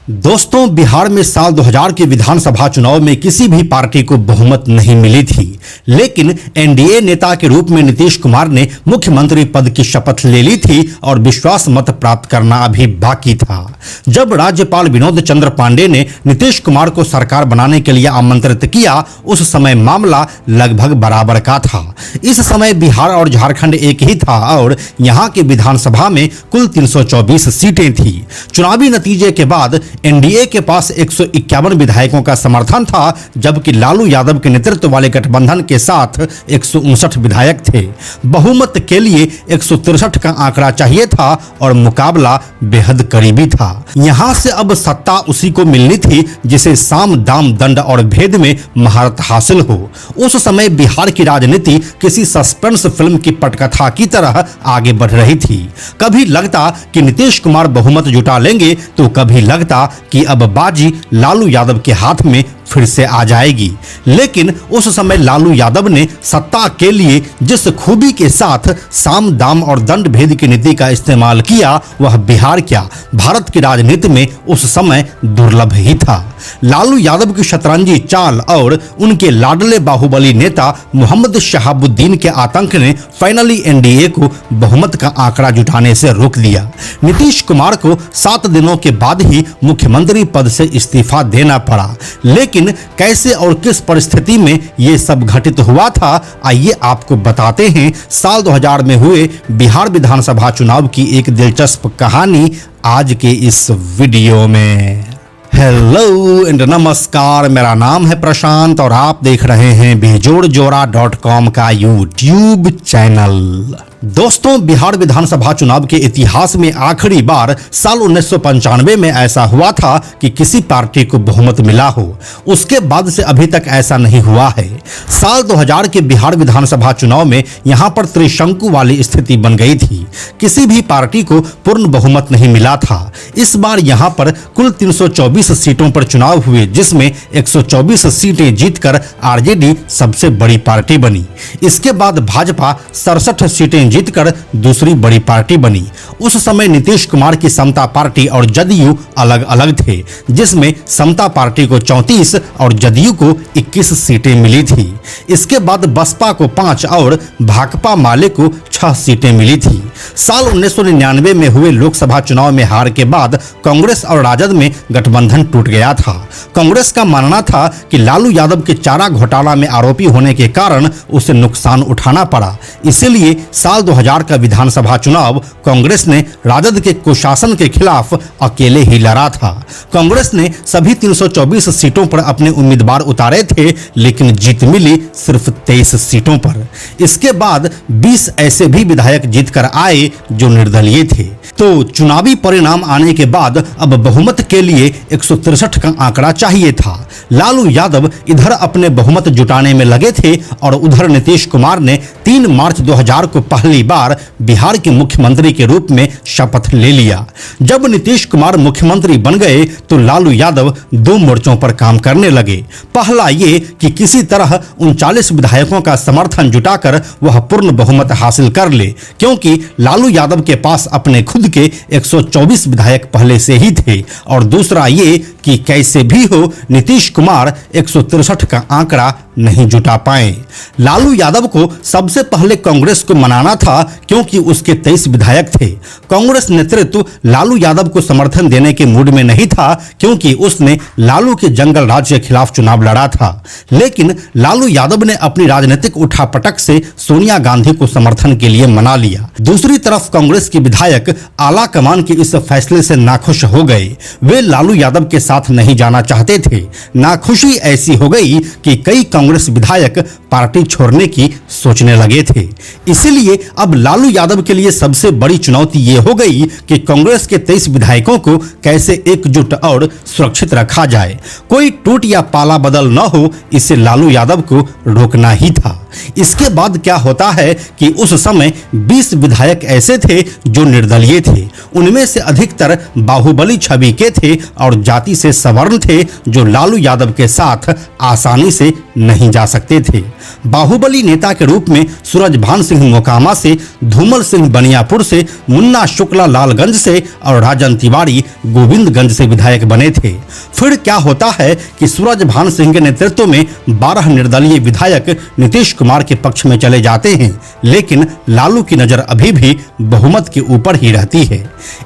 दोस्तों, बिहार में साल 2000 के विधानसभा चुनाव में किसी भी पार्टी को बहुमत नहीं मिली थी, लेकिन एनडीए नेता के रूप में नीतीश कुमार ने मुख्यमंत्री पद की शपथ ले ली थी और विश्वास मत प्राप्त करना अभी बाकी था। जब राज्यपाल विनोद चंद्र पांडे ने नीतीश कुमार को सरकार बनाने के लिए आमंत्रित किया, उस समय मामला लगभग बराबर का था। इस समय बिहार और झारखंड एक ही था और यहाँ के विधानसभा में कुल 324 सीटें थी। चुनावी नतीजे के बाद एनडीए के पास 151 विधायकों का समर्थन था, जबकि लालू यादव के नेतृत्व वाले गठबंधन के साथ 159 विधायक थे। बहुमत के लिए 163 का आंकड़ा चाहिए था और मुकाबला बेहद करीबी था। यहां से अब सत्ता उसी को मिलनी थी जिसे साम दाम दंड और भेद में महारत हासिल हो। उस समय बिहार की राजनीति किसी सस्पेंस फिल्म की पटकथा की तरह आगे बढ़ रही थी। कभी लगता कि नीतीश कुमार बहुमत जुटा लेंगे, तो कभी लगता कि अब बाजी लालू यादव के हाथ में फिर से आ जाएगी। लेकिन उस समय लालू यादव ने सत्ता के लिए जिस खूबी के साथ साम दाम और दंड भेद की नीति का इस्तेमाल किया, वह बिहार क्या भारत की राजनीति में उस समय दुर्लभ ही था। लालू यादव की शतरंजी चाल और उनके लाडले बाहुबली नेता मोहम्मद शहाबुद्दीन के आतंक ने फाइनली एनडीए को बहुमत का आंकड़ा जुटाने से रोक दिया। नीतीश कुमार को 7 दिनों के बाद ही मुख्यमंत्री पद से इस्तीफा देना पड़ा। लेकिन कैसे और किस परिस्थिति में ये सब घटित हुआ था, आइए आपको बताते हैं। साल 2000 में हुए बिहार विधानसभा चुनाव की एक दिलचस्प कहानी आज के इस वीडियो में। हेलो एंड नमस्कार, मेरा नाम है प्रशांत और आप देख रहे हैं बेजोड़जोड़ा.com का यूट्यूब चैनल। दोस्तों, बिहार विधानसभा चुनाव के इतिहास में आखिरी बार साल 1995 में ऐसा हुआ था कि किसी पार्टी को बहुमत मिला हो। उसके बाद से अभी तक ऐसा नहीं हुआ है। साल 2000 के बिहार विधानसभा चुनाव में यहां पर त्रिशंकु वाली स्थिति बन गई थी। किसी भी पार्टी को पूर्ण बहुमत नहीं मिला था। इस बार यहां पर कुल 324 सीटों पर चुनाव हुए, जिसमें 124 सीटें जीतकर आरजेडी सबसे बड़ी पार्टी बनी। इसके बाद भाजपा 67 सीटें जीतकर दूसरी बड़ी पार्टी बनी। उस समय नीतीश कुमार की समता पार्टी और जदयू अलग अलग थे, जिसमें समता पार्टी को 34 और जदयू को 21 सीटें मिली थी। इसके बाद बसपा को 5 और भाकपा माले को 6 सीटें मिली थी। साल 1999 में हुए लोकसभा चुनाव में हार के बाद कांग्रेस और राजद में गठबंधन टूट गया था। कांग्रेस का मानना था कि लालू यादव के चारा घोटाला में आरोपी होने के कारण उसे नुकसान उठाना पड़ा। इसीलिए साल 2000 का विधानसभा चुनाव कांग्रेस ने राजद के कुशासन के खिलाफ अकेले ही लड़ा था। कांग्रेस ने सभी 324 सीटों पर अपने उम्मीदवार उतारे थे, लेकिन जीत मिली सिर्फ 23 सीटों पर। इसके बाद 20 ऐसे भी विधायक जीतकर आए जो निर्दलीय थे। तो चुनावी परिणाम आने के बाद अब बहुमत के लिए 163 का आंकड़ा चाहिए था। लालू यादव इधर अपने बहुमत जुटाने में लगे थे और उधर नीतीश कुमार ने 3 मार्च 2000 को पहली बार बिहार के मुख्यमंत्री के रूप में शपथ ले लिया। जब नीतीश कुमार मुख्यमंत्री बन गए तो लालू यादव 2 मोर्चों पर काम करने लगे। पहला ये कि किसी तरह 39 विधायकों का समर्थन जुटाकर वह पूर्ण बहुमत हासिल कर ले, क्योंकि लालू यादव के पास अपने खुद के 124 विधायक पहले से ही थे। और दूसरा ये कि कैसे भी हो नीतीश कुमार 163 का आंकड़ा नहीं जुटा पाए। लालू यादव को सबसे पहले कांग्रेस को मनाना था, क्योंकि उसके 23 विधायक थे। कांग्रेस नेतृत्व लालू यादव को समर्थन देने के मूड में नहीं था, क्योंकि उसने लालू के जंगल राज के खिलाफ चुनाव लड़ा था। लेकिन लालू यादव ने अपनी राजनीतिक उठापटक से सोनिया गांधी को समर्थन के लिए मना लिया। दूसरी तरफ कांग्रेस के विधायक आला कमान के इस फैसले से नाखुश हो गए। वे लालू यादव के साथ नहीं जाना चाहते थे। नाखुशी ऐसी हो गई कि कई कांग्रेस विधायक पार्टी छोड़ने की सोचने लगे थे। इसीलिए अब लालू यादव के लिए सबसे बड़ी चुनौती ये हो गई कि कांग्रेस के 23 विधायकों को कैसे एकजुट और सुरक्षित रखा जाए। कोई टूट या पाला बदल न हो, इसे लालू यादव को रोकना ही था। इसके बाद क्या होता है कि उस समय 20 विधायक ऐसे थे जो निर्दलीय थे। उनमें से अधिकतर बाहुबली छवि के थे और जाति से सवर्ण थे, जो लालू यादव के साथ आसानी से नहीं जा सकते थे। बाहुबली नेता के रूप में सूरजभान सिंह मोकामा से, धूमल सिंह बनियापुर से, मुन्ना शुक्ला लालगंज से और राजन तिवारी गोविंदगंज से विधायक बने थे। फिर क्या होता है कि सूरजभान सिंह के नेतृत्व में 12 निर्दलीय विधायक नीतीश कुमार के पक्ष में चले जाते हैं, लेकिन लालू की नजर अभी भी बहुमत के ऊपर ही रहती है।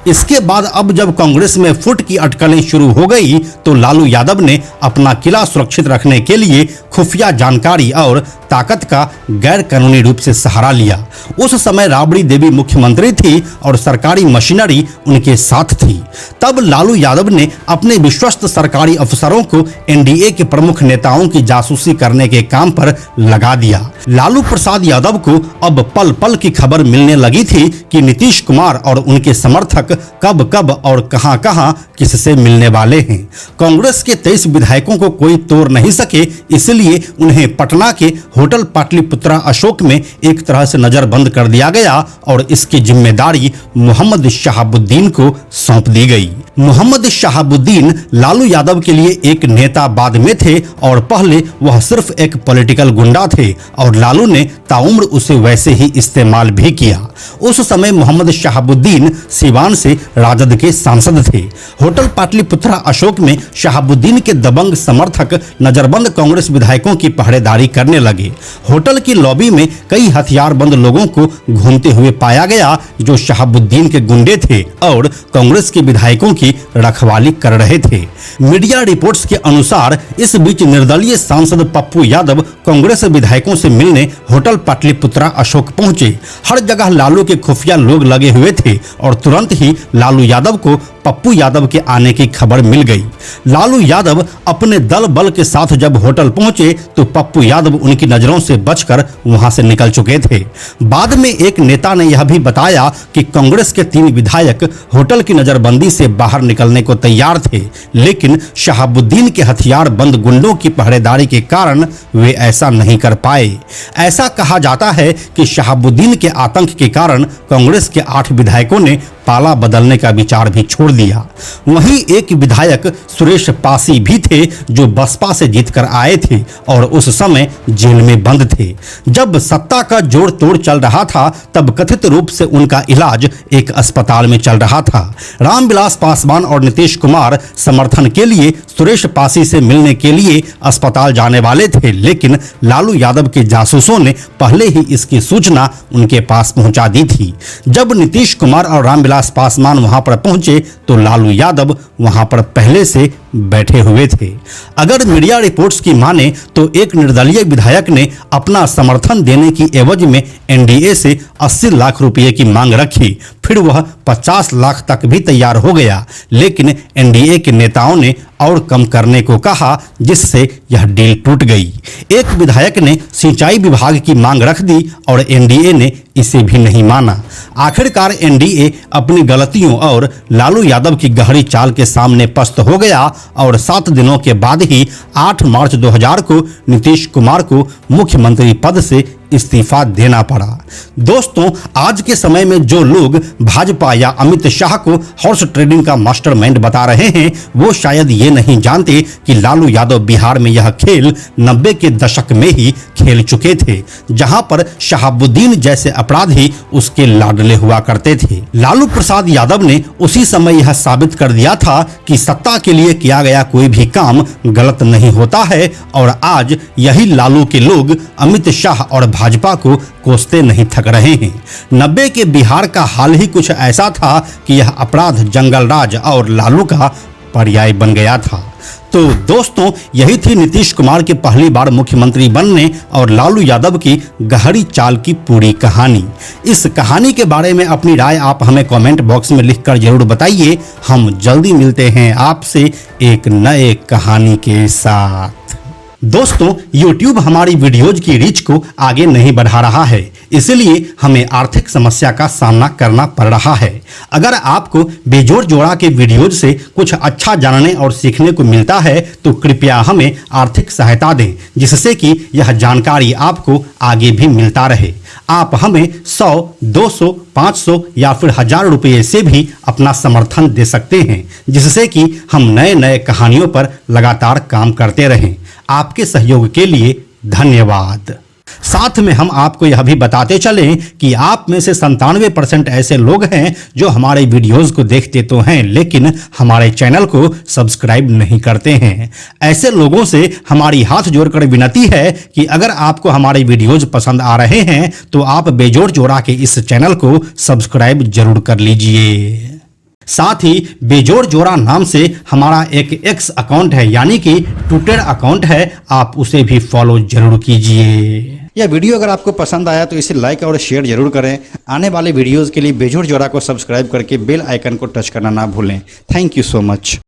इसके बाद अब जब कांग्रेस में फुट की अटकलें शुरू हो गई तो लालू यादव ने अपना किला सुरक्षित रखने के लिए खुफिया जानकारी और ताकत का गैर कानूनी रूप से सहारा लिया। उस समय राबड़ी देवी मुख्यमंत्री थी और सरकारी मशीनरी उनके साथ थी। तब लालू यादव ने अपने विश्वस्त सरकारी अफसरों को एनडीए के प्रमुख नेताओं की जासूसी करने के काम पर लगा दिया। लालू प्रसाद यादव को अब पल पल की खबर मिलने लगी थी कि नीतीश कुमार और उनके समर्थक कब कब और कहां कहां किससे मिलने वाले हैं। कांग्रेस के 23 विधायकों को कोई तोड़ नहीं सके, इसलिए उन्हें पटना के होटल पाटलिपुत्रा अशोक में एक तरह से नजरबंद कर दिया गया और इसकी जिम्मेदारी मोहम्मद शहाबुद्दीन को सौंप दी गई। मोहम्मद शहाबुद्दीन लालू यादव के लिए एक नेता बाद में थे और पहले वह सिर्फ एक पॉलिटिकल गुंडा थे और लालू ने ताउम्र उसे वैसे ही इस्तेमाल भी किया। उस समय मोहम्मद शहाबुद्दीन सिवान से राजद के सांसद थे। होटल पाटलिपुत्रा अशोक में शहाबुद्दीन के दबंग समर्थक नजरबंद कांग्रेस विधायकों की पहरेदारी करने लगे। होटल की लॉबी में कई हथियारबंद लोगों को घूमते हुए पाया गया जो शहाबुद्दीन के गुंडे थे और कांग्रेस के विधायकों की रखवाली कर रहे थे। मीडिया रिपोर्ट्स के अनुसार इस बीच निर्दलीय सांसद पप्पू यादव कांग्रेस विधायकों से मिलने होटल पाटलिपुत्रा अशोक पहुंचे। हर जगह लालू के खुफिया लोग लगे हुए थे और तुरंत ही लालू यादव को पप्पू यादव के आने की खबर मिल गई। लालू यादव अपने दल बल के साथ जब होटल पहुंचे तो पप्पू यादव उनकी नजरों से बचकर वहां से निकल चुके थे। बाद में एक नेता ने यह भी बताया कि कांग्रेस के 3 विधायक होटल की नजरबंदी से बाहर निकलने को तैयार थे, लेकिन शहाबुद्दीन के हथियार बंद गुंडों की पहरेदारी के कारण वे ऐसा नहीं कर पाए। ऐसा कहा जाता है कि शहाबुद्दीन के आतंक के कारण कांग्रेस के 8 विधायकों ने पाला बदलने का विचार भी छोड़ दिया। वहीं एक विधायक सुरेश पासी भी थे जो बसपा से जीतकर आए थे और उस समय जेल में बंद थे। जब सत्ता का जोड़ तोड़ चल रहा था तब कथित रूप से उनका इलाज एक अस्पताल में चल रहा था। रामविलास पासवान और नीतीश कुमार समर्थन के लिए सुरेश पासी से मिलने के लिए अस्पताल जाने वाले थे, लेकिन लालू यादव के जासूसों ने पहले ही इसकी सूचना उनके पास पहुंचा दी थी। जब नीतीश कुमार और रामविलास पासवान वहां पर पहुंचे तो लालू यादव वहां पर पहले से बैठे हुए थे। अगर मीडिया रिपोर्ट्स की माने तो एक निर्दलीय विधायक ने अपना समर्थन देने की एवज में एनडीए से 80 लाख रुपए की मांग रखी। फिर वह 50 लाख तक भी तैयार हो गया, लेकिन एनडीए के नेताओं ने और कम करने को कहा, जिससे यह डील टूट गई। एक विधायक ने सिंचाई विभाग की मांग रख दी और एनडीए ने इसे भी नहीं माना। आखिरकार एनडीए अपनी गलतियों और लालू यादव की गहरी चाल के सामने पस्त हो गया और 7 दिनों के बाद ही 8 मार्च 2000 को नीतीश कुमार को मुख्यमंत्री पद से इस्तीफा देना पड़ा। दोस्तों, आज के समय में जो लोग भाजपा या अमित शाह को हॉर्स ट्रेडिंग का मास्टरमाइंड बता रहे हैं, वो शायद ये नहीं जानते कि लालू यादव बिहार में यह खेल 90 के दशक में ही खेल चुके थे, जहां पर शहाबुद्दीन जैसे अपराधी उसके लाडले हुआ करते थे। लालू प्रसाद यादव ने उसी समय यह साबित कर दिया था कि सत्ता के लिए किया गया कोई भी काम गलत नहीं होता है और आज यही लालू के लोग अमित शाह और भाजपा को कोसते नहीं थक रहे हैं। 90 के बिहार का हाल ही कुछ ऐसा था कि यह अपराध जंगल राज और लालू का पर्याय बन गया था। तो दोस्तों, यही थी नीतीश कुमार के पहली बार मुख्यमंत्री बनने और लालू यादव की गहरी चाल की पूरी कहानी। इस कहानी के बारे में अपनी राय आप हमें कमेंट बॉक्स में लिखकर जरूर बताइए। हम जल्दी मिलते हैं आपसे एक नए कहानी के साथ। दोस्तों, YouTube हमारी वीडियोज की रीच को आगे नहीं बढ़ा रहा है, इसलिए हमें आर्थिक समस्या का सामना करना पड़ रहा है। अगर आपको बेजोड़ जोड़ा के वीडियोज से कुछ अच्छा जानने और सीखने को मिलता है तो कृपया हमें आर्थिक सहायता दें, जिससे कि यह जानकारी आपको आगे भी मिलता रहे। आप हमें 100, 200, 500 या फिर 1000 रुपये से भी अपना समर्थन दे सकते हैं, जिससे कि हम नए नए कहानियों पर लगातार काम करते रहें। आपके सहयोग के लिए धन्यवाद। साथ में हम आपको यह भी बताते चलें कि आप में से 97% ऐसे लोग हैं जो हमारे वीडियोस को देखते तो हैं लेकिन हमारे चैनल को सब्सक्राइब नहीं करते हैं। ऐसे लोगों से हमारी हाथ जोड़कर विनती है कि अगर आपको हमारे वीडियोस पसंद आ रहे हैं तो आप बेजोड़ जोड़ा के इस चैनल को सब्सक्राइब जरूर कर लीजिए। साथ ही बेजोड़ जोड़ा नाम से हमारा एक एक्स अकाउंट है, यानी कि ट्विटर अकाउंट है, आप उसे भी फॉलो जरूर कीजिए। यह वीडियो अगर आपको पसंद आया तो इसे लाइक और शेयर जरूर करें। आने वाले वीडियोस के लिए बेजोड़ जोड़ा को सब्सक्राइब करके बेल आइकन को टच करना ना भूलें। Thank you so much.